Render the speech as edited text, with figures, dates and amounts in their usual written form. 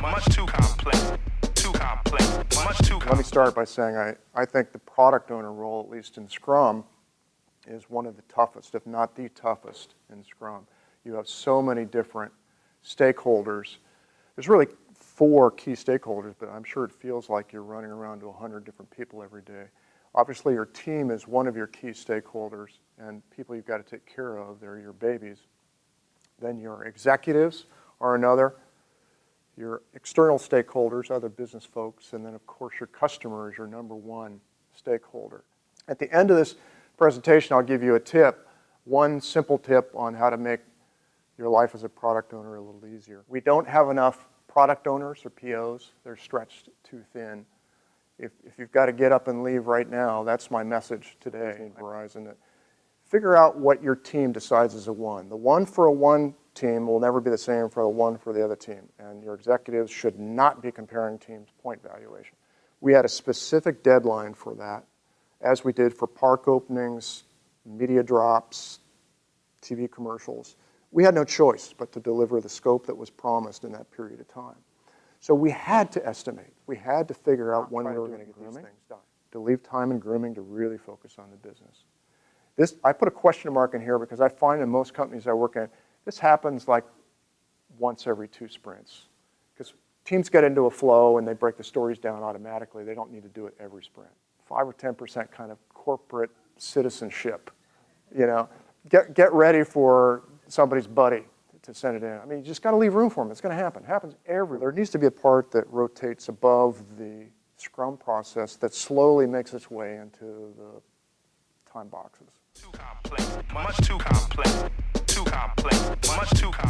much too complex, much too complex. Let me start by saying I think the product owner role, at least in Scrum, is one of the toughest, if not the toughest, in Scrum. You have so many different stakeholders. There's really 4 key stakeholders, but I'm sure it feels like you're running around to 100 different people every day. Obviously, your team is one of your key stakeholders, and people you've got to take care of, they're your babies. Then your executives are another, your external stakeholders, other business folks, and then of course your customer is your number 1 stakeholder. At the end of this presentation, I'll give you a tip, one simple tip on how to make your life as a product owner a little easier. We don't have enough product owners or POs. They're stretched too thin. If you've got to get up and leave right now, that's my message today in Verizon. That figure out what your team decides is a 1. The 1 for a 1 team will never be the same for the 1 for the other team. And your executives should not be comparing teams' point valuation. We had a specific deadline for that, as we did for park openings, media drops, TV commercials. We had no choice but to deliver the scope that was promised in that period of time. So we had to estimate. We had to figure out when we were going to get these things done, to leave time in grooming to really focus on the business. I put a question mark in here because I find in most companies I work in, this happens like once every 2 sprints. Because teams get into a flow and they break the stories down automatically. They don't need to do it every sprint. 5 or 10% kind of corporate citizenship. You know, get ready for somebody's buddy to send it in. I mean, you just got to leave room for them. It's going to happen. It happens everywhere. There needs to be a part that rotates above the Scrum process that slowly makes its way into the time boxes. Too complex, much too complex, much too complex.